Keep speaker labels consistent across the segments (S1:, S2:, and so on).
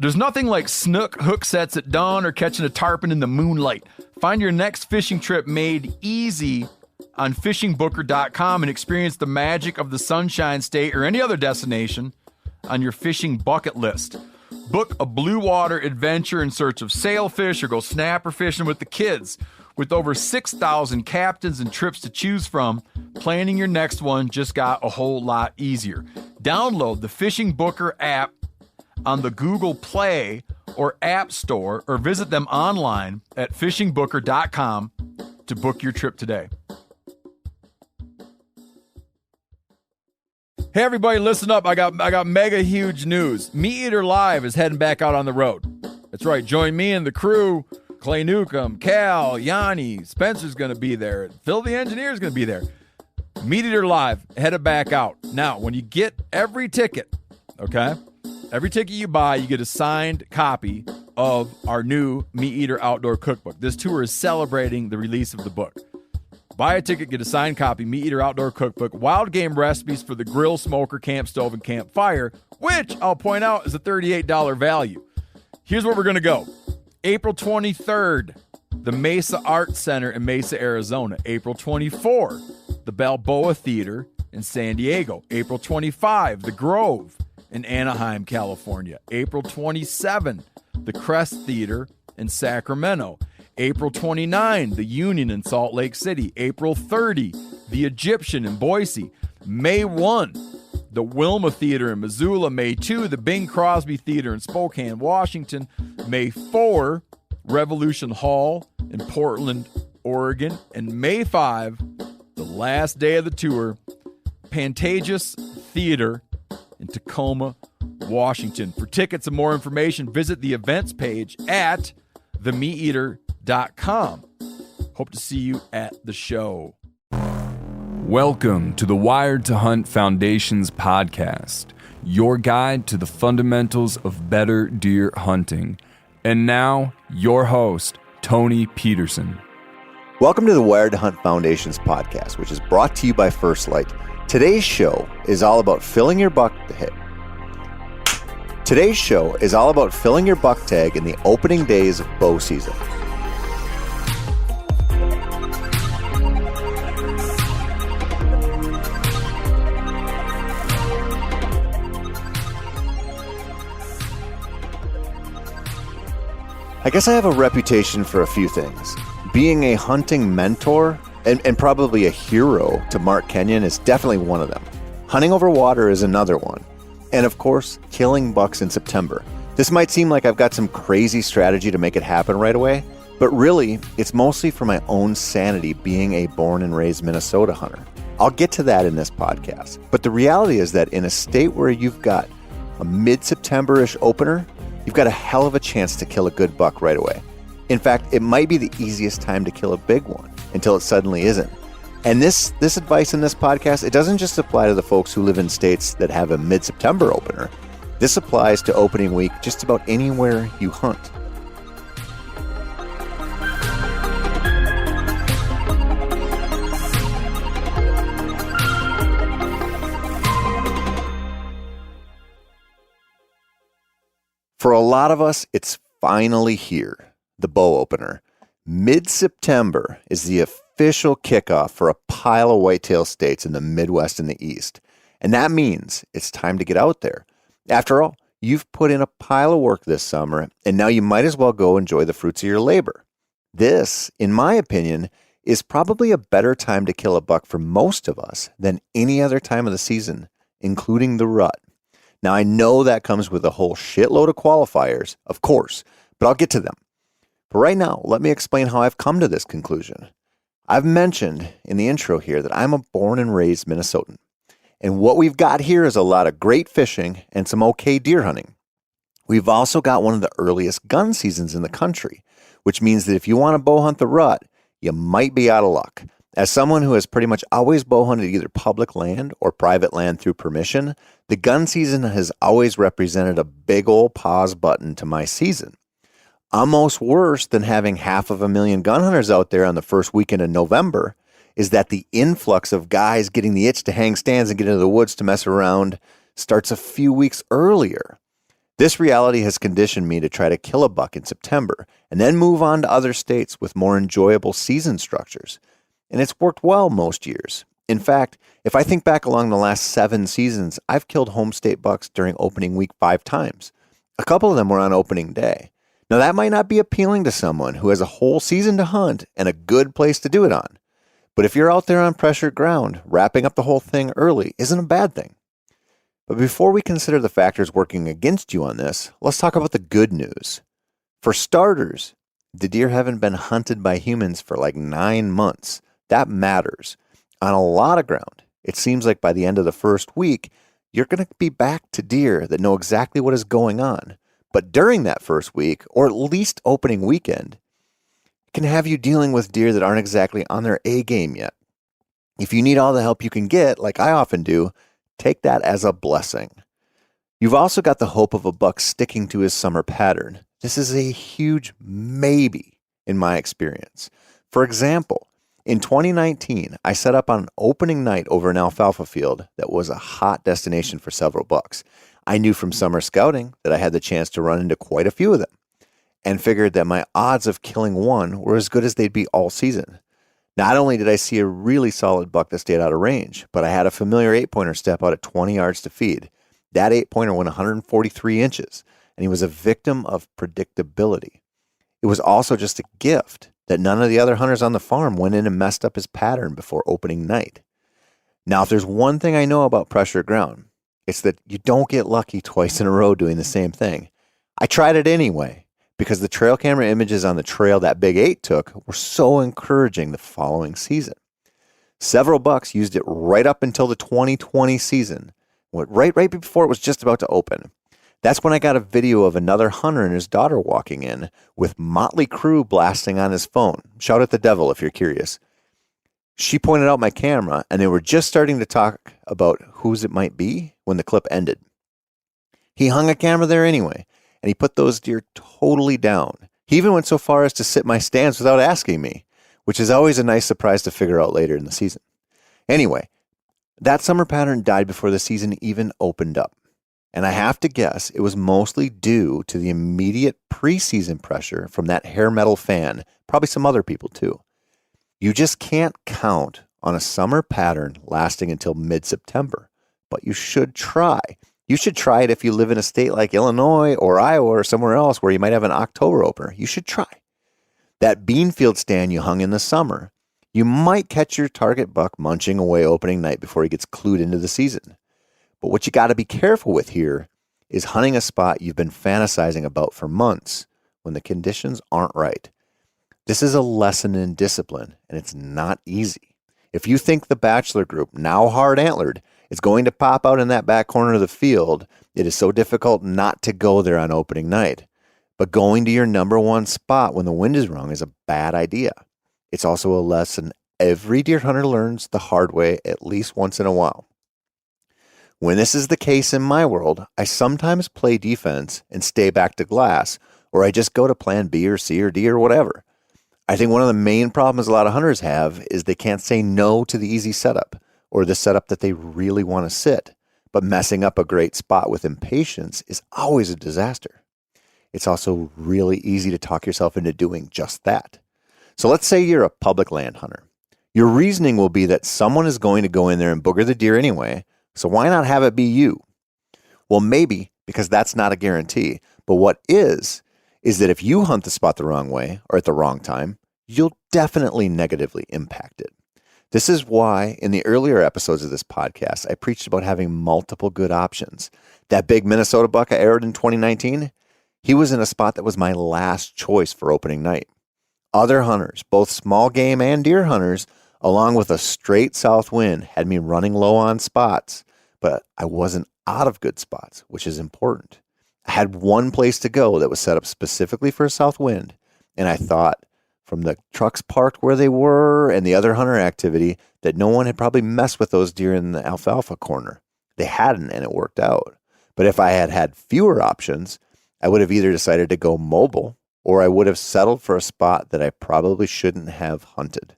S1: There's nothing like snook hook sets at dawn or catching a tarpon in the moonlight. Find your next fishing trip made easy on fishingbooker.com and experience the magic of the Sunshine State or any other destination on your fishing bucket list. Book a blue water adventure in search of sailfish or go snapper fishing with the kids. With over 6,000 captains and trips to choose from, planning your next one just got a whole lot easier. Download the Fishing Booker app on the Google Play or App Store or visit them online at fishingbooker.com to book your trip today. Hey everybody, listen up. I got mega huge news. Meat Eater Live is heading back out on the road. That's right. Join me and the crew. Clay Newcomb, Cal, Yanni, Spencer's going to be there. Phil the Engineer's going to be there. Meat Eater Live headed back out. Now, when you get every ticket, okay? Every ticket you buy, you get a signed copy of our new Meat Eater Outdoor Cookbook. This tour is celebrating the release of the book. Buy a ticket, get a signed copy, Meat Eater Outdoor Cookbook, wild game recipes for the grill, smoker, camp stove, and campfire, which I'll point out is a $38 value. Here's where we're going to go. April 23rd, the Mesa Arts Center in Mesa, Arizona. April 24, the Balboa Theater in San Diego. April 25, the Grove in Anaheim, California. April 27, the Crest Theater in Sacramento. April 29, the Union in Salt Lake City. April 30, the Egyptian in Boise. May 1, the Wilma Theater in Missoula. May 2, the Bing Crosby Theater in Spokane, Washington. May 4, Revolution Hall in Portland, Oregon. And May 5, the last day of the tour, Pantages Theater in Tacoma, Washington. For tickets and more information, visit the events page at themeateater.com. Hope to see you at the show.
S2: Welcome to the Wired to Hunt Foundation's podcast, your guide to the fundamentals of better deer hunting. And now, your host, Tony Peterson.
S3: Welcome to the Wired to Hunt Foundation's podcast, which is brought to you by First Light. Today's show is all about filling your buck tag in the opening days of bow season. I guess I have a reputation for a few things. Being a hunting mentor and probably a hero to Mark Kenyon is definitely one of them. Hunting over water is another one. And of course, killing bucks in September. This might seem like I've got some crazy strategy to make it happen right away, but really, it's mostly for my own sanity being a born and raised Minnesota hunter. I'll get to that in this podcast. But the reality is that in a state where you've got a mid-September-ish opener, you've got a hell of a chance to kill a good buck right away. In fact, it might be the easiest time to kill a big one until it suddenly isn't. And this advice in this podcast, it doesn't just apply to the folks who live in states that have a mid-September opener. This applies to opening week just about anywhere you hunt. For a lot of us, it's finally here, the bow opener. Mid-September is the official kickoff for a pile of whitetail states in the Midwest and the East. And that means it's time to get out there. After all, you've put in a pile of work this summer, and now you might as well go enjoy the fruits of your labor. This, in my opinion, is probably a better time to kill a buck for most of us than any other time of the season, including the rut. Now, I know that comes with a whole shitload of qualifiers, of course, but I'll get to them. But right now, let me explain how I've come to this conclusion. I've mentioned in the intro here that I'm a born and raised Minnesotan. And what we've got here is a lot of great fishing and some okay deer hunting. We've also got one of the earliest gun seasons in the country, which means that if you want to bow hunt the rut, you might be out of luck. As someone who has pretty much always bow hunted either public land or private land through permission, the gun season has always represented a big old pause button to my season. Almost worse than having 500,000 gun hunters out there on the first weekend in November is that the influx of guys getting the itch to hang stands and get into the woods to mess around starts a few weeks earlier. This reality has conditioned me to try to kill a buck in September and then move on to other states with more enjoyable season structures. And it's worked well most years. In fact, if I think back along the last 7 seasons, I've killed home state bucks during opening week 5 times. A couple of them were on opening day. Now that might not be appealing to someone who has a whole season to hunt and a good place to do it on. But if you're out there on pressured ground, wrapping up the whole thing early isn't a bad thing. But before we consider the factors working against you on this, let's talk about the good news. For starters, the deer haven't been hunted by humans for like 9 months. That matters. On a lot of ground, it seems like by the end of the first week, you're going to be back to deer that know exactly what is going on. But during that first week, or at least opening weekend, it can have you dealing with deer that aren't exactly on their A game yet. If you need all the help you can get, like I often do, take that as a blessing. You've also got the hope of a buck sticking to his summer pattern. This is a huge maybe in my experience. For example, in 2019, I set up on opening night over an alfalfa field that was a hot destination for several bucks. I knew from summer scouting that I had the chance to run into quite a few of them and figured that my odds of killing one were as good as they'd be all season. Not only did I see a really solid buck that stayed out of range, but I had a familiar 8-pointer step out at 20 yards to feed. That 8-pointer went 143 inches, and he was a victim of predictability. It was also just a gift that none of the other hunters on the farm went in and messed up his pattern before opening night. Now, if there's one thing I know about pressure ground, it's that you don't get lucky twice in a row doing the same thing. I tried it anyway, because the trail camera images on the trail that Big 8 took were so encouraging the following season. Several bucks used it right up until the 2020 season, right before it was just about to open. That's when I got a video of another hunter and his daughter walking in with Motley Crue blasting on his phone. Shout at the devil if you're curious. She pointed out my camera, and they were just starting to talk about whose it might be when the clip ended. He hung a camera there anyway, and he put those deer totally down. He even went so far as to sit my stands without asking me, which is always a nice surprise to figure out later in the season. Anyway, that summer pattern died before the season even opened up. And I have to guess it was mostly due to the immediate preseason pressure from that hair metal fan, probably some other people too. You just can't count on a summer pattern lasting until mid-September, but you should try. You should try it if you live in a state like Illinois or Iowa or somewhere else where you might have an October opener. You should try. That beanfield stand you hung in the summer, you might catch your target buck munching away opening night before he gets clued into the season. But what you got to be careful with here is hunting a spot you've been fantasizing about for months when the conditions aren't right. This is a lesson in discipline, and it's not easy. If you think the bachelor group, now hard antlered, is going to pop out in that back corner of the field, it is so difficult not to go there on opening night. But going to your number one spot when the wind is wrong is a bad idea. It's also a lesson every deer hunter learns the hard way at least once in a while. When this is the case in my world, I sometimes play defense and stay back to glass, or I just go to plan B or C or D or whatever. I think one of the main problems a lot of hunters have is they can't say no to the easy setup or the setup that they really want to sit, but messing up a great spot with impatience is always a disaster. It's also really easy to talk yourself into doing just that. So let's say you're a public land hunter. Your reasoning will be that someone is going to go in there and booger the deer anyway, so why not have it be you? Well, maybe, because that's not a guarantee. But what is that if you hunt the spot the wrong way or at the wrong time, you'll definitely negatively impact it. This is why in the earlier episodes of this podcast, I preached about having multiple good options. That big Minnesota buck I arrowed in 2019, he was in a spot that was my last choice for opening night. Other hunters, both small game and deer hunters, along with a straight south wind, had me running low on spots, but I wasn't out of good spots, which is important. I had one place to go that was set up specifically for a south wind, and I thought from the trucks parked where they were and the other hunter activity that no one had probably messed with those deer in the alfalfa corner. They hadn't, and it worked out. But if I had had fewer options, I would have either decided to go mobile or I would have settled for a spot that I probably shouldn't have hunted.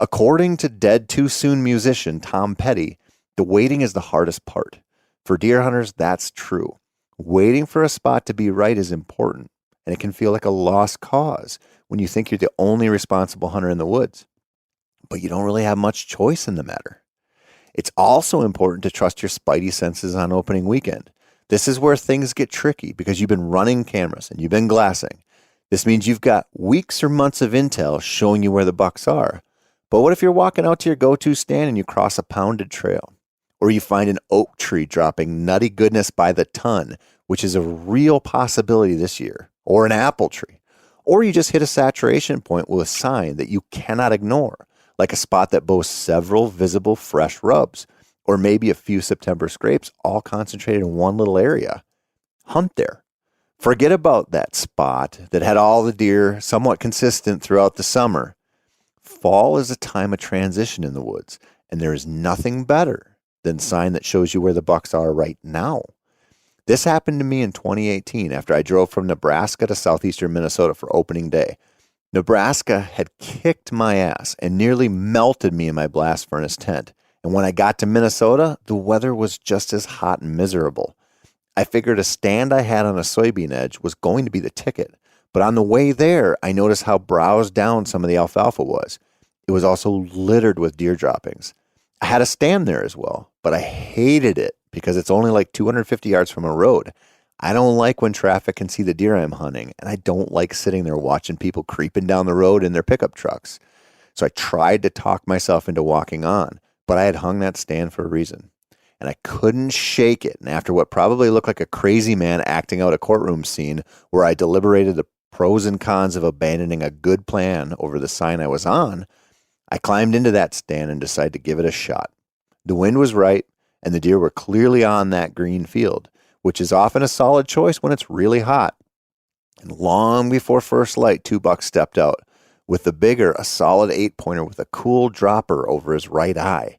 S3: According to Dead Too Soon musician Tom Petty, the waiting is the hardest part. For deer hunters, that's true. Waiting for a spot to be right is important, and it can feel like a lost cause when you think you're the only responsible hunter in the woods, but you don't really have much choice in the matter. It's also important to trust your spidey senses on opening weekend. This is where things get tricky because you've been running cameras and you've been glassing. This means you've got weeks or months of intel showing you where the bucks are. But what if you're walking out to your go-to stand and you cross a pounded trail? Or you find an oak tree dropping nutty goodness by the ton, which is a real possibility this year. Or an apple tree. Or you just hit a saturation point with a sign that you cannot ignore, like a spot that boasts several visible fresh rubs, or maybe a few September scrapes all concentrated in one little area. Hunt there. Forget about that spot that had all the deer somewhat consistent throughout the summer. Fall is a time of transition in the woods, and there is nothing better than sign that shows you where the bucks are right now. This happened to me in 2018 after I drove from Nebraska to southeastern Minnesota for opening day. Nebraska had kicked my ass and nearly melted me in my blast furnace tent. And when I got to Minnesota, the weather was just as hot and miserable. I figured a stand I had on a soybean edge was going to be the ticket. But on the way there, I noticed how browsed down some of the alfalfa was. It was also littered with deer droppings. I had a stand there as well, but I hated it because it's only like 250 yards from a road. I don't like when traffic can see the deer I'm hunting, and I don't like sitting there watching people creeping down the road in their pickup trucks. So I tried to talk myself into walking on, but I had hung that stand for a reason. And I couldn't shake it. And after what probably looked like a crazy man acting out a courtroom scene where I deliberated the pros and cons of abandoning a good plan over the sign I was on, I climbed into that stand and decided to give it a shot. The wind was right, and the deer were clearly on that green field, which is often a solid choice when it's really hot. And long before first light, 2 bucks stepped out, with the bigger a solid 8-pointer with a cool dropper over his right eye.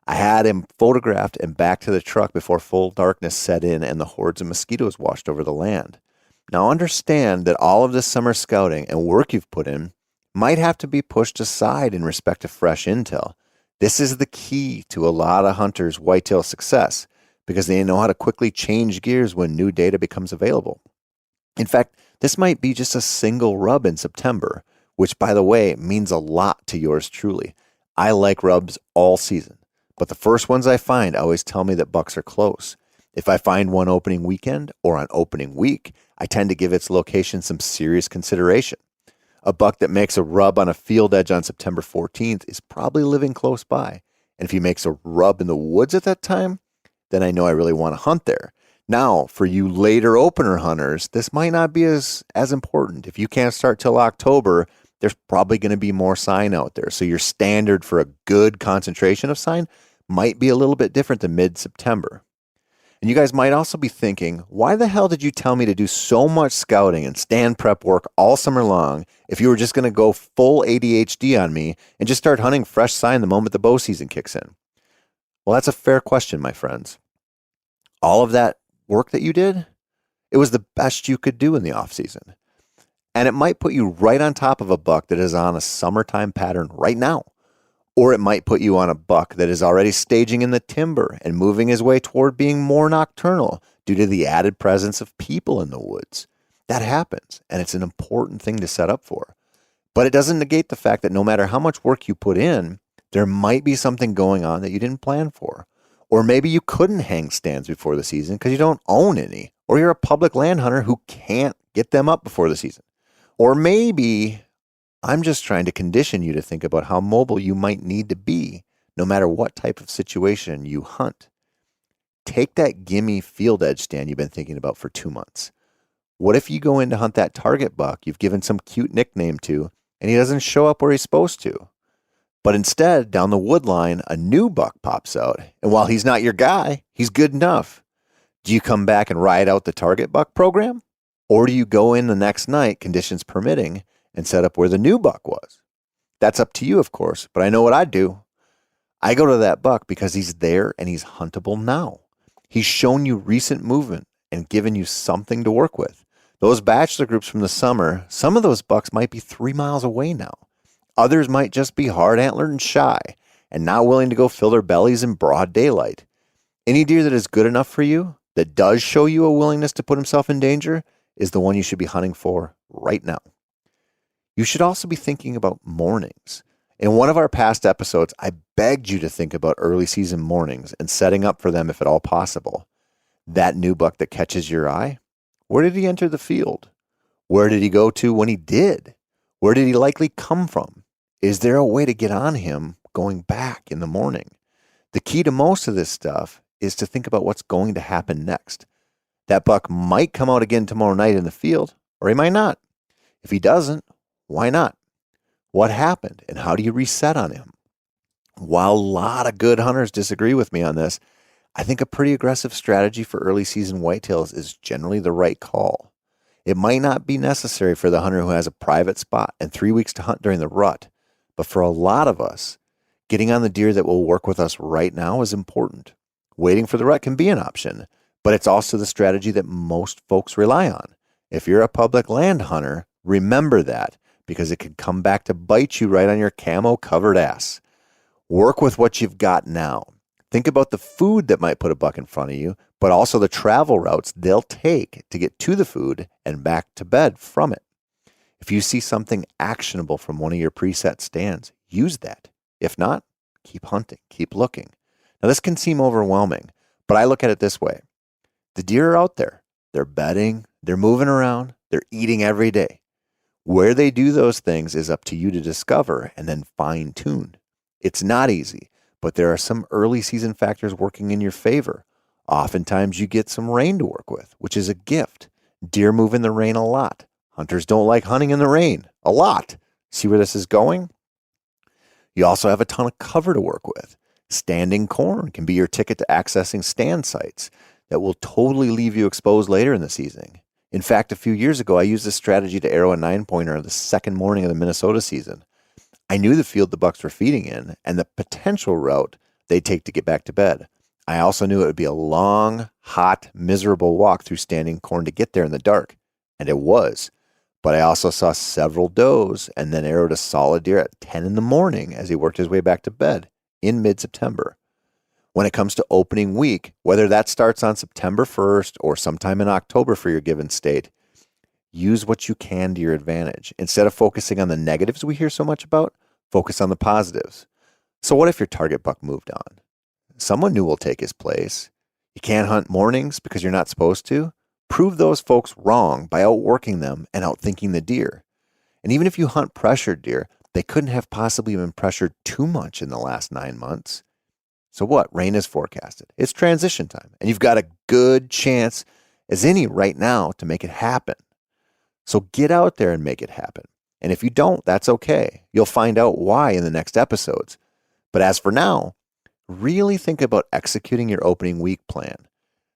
S3: I had him photographed and back to the truck before full darkness set in and the hordes of mosquitoes washed over the land. Now understand that all of this summer scouting and work you've put in might have to be pushed aside in respect to fresh intel. This is the key to a lot of hunters' whitetail success because they know how to quickly change gears when new data becomes available. In fact, this might be just a single rub in September, which, by the way, means a lot to yours truly. I like rubs all season, but the first ones I find always tell me that bucks are close. If I find one opening weekend or on opening week, I tend to give its location some serious consideration. A buck that makes a rub on a field edge on September 14th is probably living close by. And if he makes a rub in the woods at that time, then I know I really want to hunt there. Now, for you later opener hunters, this might not be as important. If you can't start till October, there's probably going to be more sign out there. So your standard for a good concentration of sign might be a little bit different than mid-September. And you guys might also be thinking, why the hell did you tell me to do so much scouting and stand prep work all summer long if you were just going to go full ADHD on me and just start hunting fresh sign the moment the bow season kicks in? Well, that's a fair question, my friends. All of that work that you did, it was the best you could do in the off season. And it might put you right on top of a buck that is on a summertime pattern right now. Or it might put you on a buck that is already staging in the timber and moving his way toward being more nocturnal due to the added presence of people in the woods. That happens, and it's an important thing to set up for. But it doesn't negate the fact that no matter how much work you put in, there might be something going on that you didn't plan for. Or maybe you couldn't hang stands before the season because you don't own any, or you're a public land hunter who can't get them up before the season. Or maybe I'm just trying to condition you to think about how mobile you might need to be no matter what type of situation you hunt. Take that gimme field edge stand you've been thinking about for 2 months. What if you go in to hunt that target buck you've given some cute nickname to and he doesn't show up where he's supposed to? But instead, down the wood line, a new buck pops out, and while he's not your guy, he's good enough. Do you come back and ride out the target buck program? Or do you go in the next night, conditions permitting, and set up where the new buck was? That's up to you, of course, but I know what I'd do. I go to that buck because he's there and he's huntable now. He's shown you recent movement and given you something to work with. Those bachelor groups from the summer, some of those bucks might be 3 miles away now. Others might just be hard antlered and shy and not willing to go fill their bellies in broad daylight. Any deer that is good enough for you, that does show you a willingness to put himself in danger is the one you should be hunting for right now. You should also be thinking about mornings. In one of our past episodes, I begged you to think about early season mornings and setting up for them if at all possible. That new buck that catches your eye, where did he enter the field? Where did he go to when he did? Where did he likely come from? Is there a way to get on him going back in the morning? The key to most of this stuff is to think about what's going to happen next. That buck might come out again tomorrow night in the field, or he might not. If he doesn't, why not? What happened, and how do you reset on him? While a lot of good hunters disagree with me on this, I think a pretty aggressive strategy for early season whitetails is generally the right call. It might not be necessary for the hunter who has a private spot and 3 weeks to hunt during the rut, but for a lot of us, getting on the deer that will work with us right now is important. Waiting for the rut can be an option, but it's also the strategy that most folks rely on. If you're a public land hunter, remember that, because it can come back to bite you right on your camo-covered ass. Work with what you've got now. Think about the food that might put a buck in front of you, but also the travel routes they'll take to get to the food and back to bed from it. If you see something actionable from one of your preset stands, use that. If not, keep hunting, keep looking. Now, this can seem overwhelming, but I look at it this way. The deer are out there. They're bedding, they're moving around, they're eating every day. Where they do those things is up to you to discover and then fine-tune. It's not easy, but there are some early season factors working in your favor. Oftentimes you get some rain to work with, which is a gift. Deer move in the rain a lot. Hunters don't like hunting in the rain, a lot. See where this is going? You also have a ton of cover to work with. Standing corn can be your ticket to accessing stand sites that will totally leave you exposed later in the season. In fact, a few years ago, I used this strategy to arrow a 9-pointer the second morning of the Minnesota season. I knew the field the bucks were feeding in and the potential route they'd take to get back to bed. I also knew it would be a long, hot, miserable walk through standing corn to get there in the dark. And it was. But I also saw several does and then arrowed a solid deer at 10 in the morning as he worked his way back to bed in mid-September. When it comes to opening week, whether that starts on September 1st or sometime in October for your given state, use what you can to your advantage. Instead of focusing on the negatives we hear so much about, focus on the positives. So what if your target buck moved on? Someone new will take his place. You can't hunt mornings because you're not supposed to? Prove those folks wrong by outworking them and outthinking the deer. And even if you hunt pressured deer, they couldn't have possibly been pressured too much in the last 9 months. So what? Rain is forecasted. It's transition time, and you've got a good chance as any right now to make it happen. So get out there and make it happen. And if you don't, that's okay. You'll find out why in the next episodes. But as for now, really think about executing your opening week plan.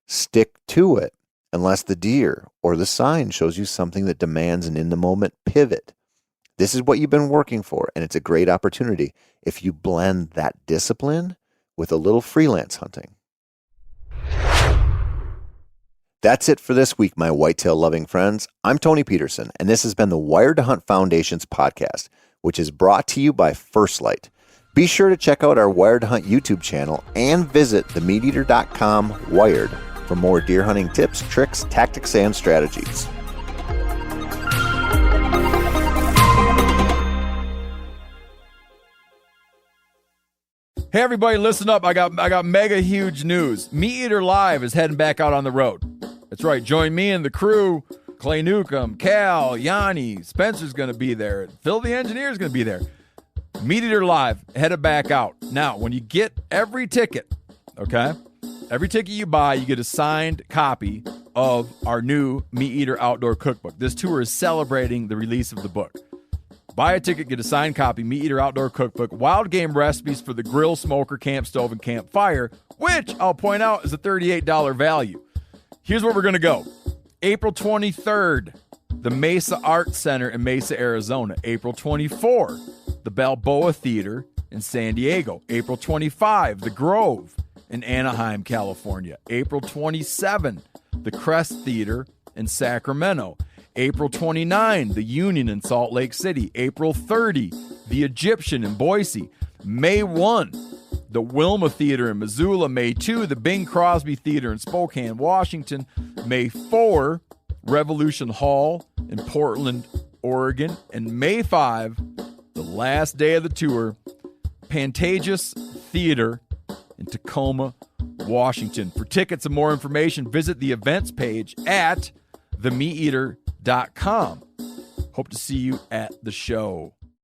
S3: Stick to it unless the deer or the sign shows you something that demands an in-the-moment pivot. This is what you've been working for, and it's a great opportunity if you blend that discipline with a little freelance hunting. That's it for this week, my whitetail-loving friends. I'm Tony Peterson, and this has been the Wired to Hunt Foundation's podcast, which is brought to you by First Light. Be sure to check out our Wired to Hunt YouTube channel and visit themeateater.com Wired for more deer hunting tips, tricks, tactics, and strategies.
S1: Hey everybody, listen up. I got mega huge news. Meat Eater Live is heading back out on the road. That's right. Join me and the crew. Clay Newcomb, Cal, Yanni, Spencer's going to be there. Phil the engineer's going to be there. Meat Eater Live headed back out. Now, when you get every ticket, okay? Every ticket you buy, you get a signed copy of our new Meat Eater Outdoor Cookbook. This tour is celebrating the release of the book. Buy a ticket, get a signed copy, Meat Eater Outdoor Cookbook, wild game recipes for the grill, smoker, camp stove, and campfire, which I'll point out is a $38 value. Here's where we're going to go. April 23rd, the Mesa Art Center in Mesa, Arizona. April 24, the Balboa Theater in San Diego. April 25, the Grove in Anaheim, California. April 27, the Crest Theater in Sacramento. April 29, the Union in Salt Lake City. April 30, the Egyptian in Boise. May 1, the Wilma Theater in Missoula, May 2, the Bing Crosby Theater in Spokane, Washington, May 4, Revolution Hall in Portland, Oregon, and May 5, the last day of the tour, Pantages Theater in Tacoma, Washington. For tickets and more information, visit the events page at themeateater.com. Hope to see you at the show.